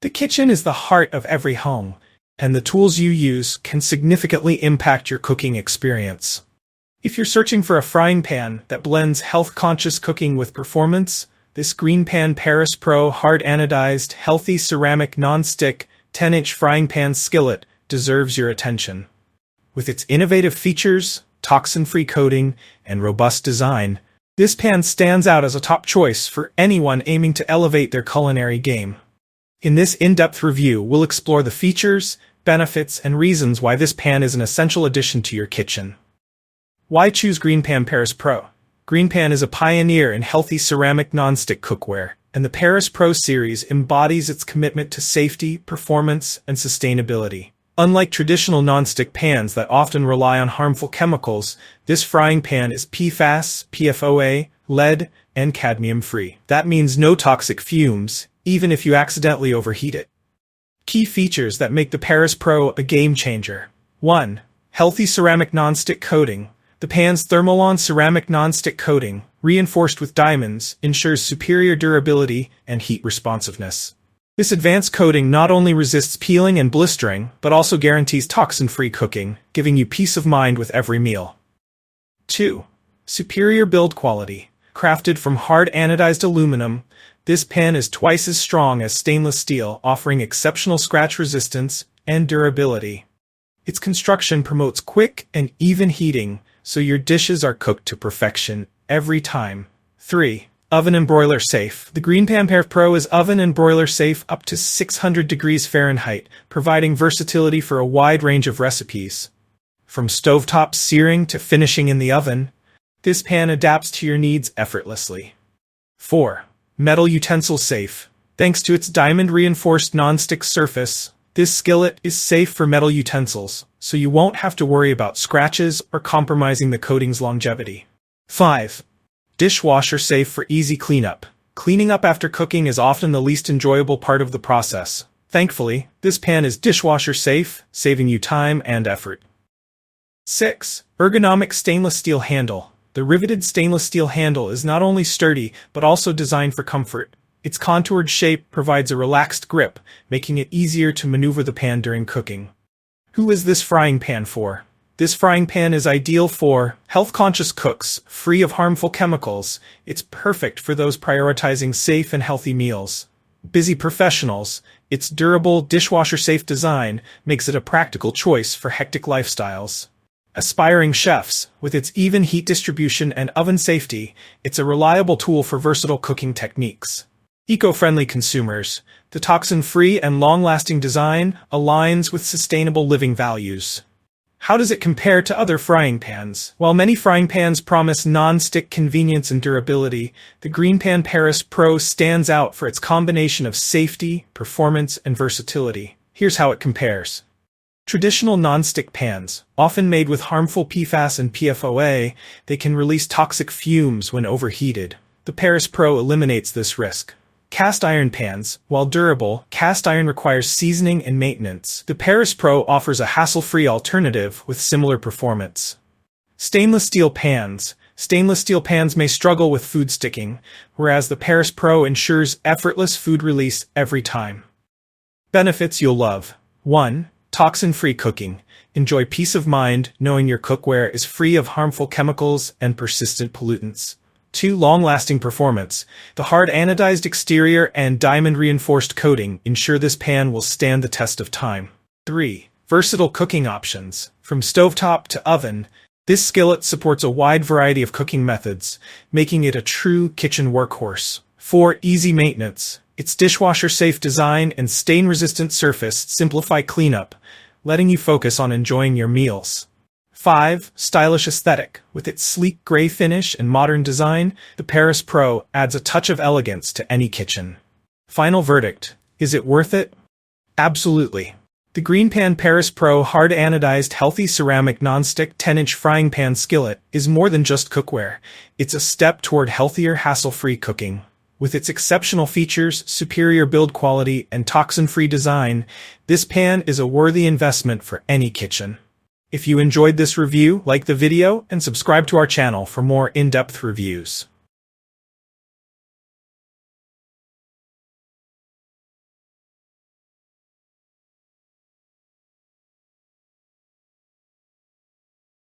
The kitchen is the heart of every home, and the tools you use can significantly impact your cooking experience. If you're searching for a frying pan that blends health-conscious cooking with performance, this GreenPan Paris Pro Hard Anodized Healthy Ceramic Nonstick 10-inch frying pan skillet deserves your attention. With its innovative features, toxin-free coating, and robust design, this pan stands out as a top choice for anyone aiming to elevate their culinary game. In this in-depth review, we'll explore the features, benefits, and reasons why this pan is an essential addition to your kitchen. Why choose GreenPan Paris Pro? GreenPan is a pioneer in healthy ceramic nonstick cookware, and the Paris Pro series embodies its commitment to safety, performance, and sustainability. Unlike traditional nonstick pans that often rely on harmful chemicals, this frying pan is PFAS, PFOA, lead, and cadmium-free. That means no toxic fumes, even if you accidentally overheat it. Key features that make the Paris Pro a game-changer. 1. Healthy ceramic nonstick coating. The pan's Thermolon ceramic nonstick coating, reinforced with diamonds, ensures superior durability and heat responsiveness. This advanced coating not only resists peeling and blistering, but also guarantees toxin-free cooking, giving you peace of mind with every meal. 2. Superior build quality. Crafted from hard anodized aluminum, this pan is twice as strong as stainless steel, offering exceptional scratch resistance and durability. Its construction promotes quick and even heating, so your dishes are cooked to perfection every time. 3. Oven and broiler safe. The GreenPan Paris Pro is oven and broiler safe up to 600 degrees Fahrenheit, providing versatility for a wide range of recipes. From stovetop searing to finishing in the oven, this pan adapts to your needs effortlessly. 4. Metal Utensil Safe. Thanks to its diamond-reinforced non-stick surface, this skillet is safe for metal utensils, so you won't have to worry about scratches or compromising the coating's longevity. 5. Dishwasher Safe for easy cleanup. Cleaning up after cooking is often the least enjoyable part of the process. Thankfully, this pan is dishwasher safe, saving you time and effort. 6. Ergonomic stainless steel handle. The riveted stainless steel handle is not only sturdy, but also designed for comfort. Its contoured shape provides a relaxed grip, making it easier to maneuver the pan during cooking. Who is this frying pan for? This frying pan is ideal for health-conscious cooks, free of harmful chemicals. It's perfect for those prioritizing safe and healthy meals. Busy professionals, its durable, dishwasher-safe design makes it a practical choice for hectic lifestyles. Aspiring chefs, with its even heat distribution and oven safety, it's a reliable tool for versatile cooking techniques. Eco-friendly consumers, the toxin-free and long-lasting design aligns with sustainable living values. How does it compare to other frying pans? While many frying pans promise non-stick convenience and durability, the GreenPan Paris Pro stands out for its combination of safety, performance, and versatility. Here's how it compares. Traditional non-stick pans, often made with harmful PFAS and PFOA, they can release toxic fumes when overheated. The Paris Pro eliminates this risk. Cast iron pans, while durable, cast iron requires seasoning and maintenance. The Paris Pro offers a hassle-free alternative with similar performance. Stainless steel pans. Stainless steel pans may struggle with food sticking, whereas the Paris Pro ensures effortless food release every time. Benefits you'll love. 1. Toxin-free cooking. Enjoy peace of mind knowing your cookware is free of harmful chemicals and persistent pollutants. 2. Long-lasting performance. The hard anodized exterior and diamond-reinforced coating ensure this pan will stand the test of time. 3. Versatile cooking options. From stovetop to oven, this skillet supports a wide variety of cooking methods, making it a true kitchen workhorse. 4. Easy maintenance. Its dishwasher-safe design and stain-resistant surface simplify cleanup, letting you focus on enjoying your meals. 5. Stylish aesthetic. With its sleek gray finish and modern design, the Paris Pro adds a touch of elegance to any kitchen. Final verdict. Is it worth it? Absolutely. The GreenPan Paris Pro Hard Anodized Healthy Ceramic Nonstick 10-inch frying pan skillet is more than just cookware. It's a step toward healthier, hassle-free cooking. With its exceptional features, superior build quality, and toxin-free design, this pan is a worthy investment for any kitchen. If you enjoyed this review, like the video and subscribe to our channel for more in-depth reviews.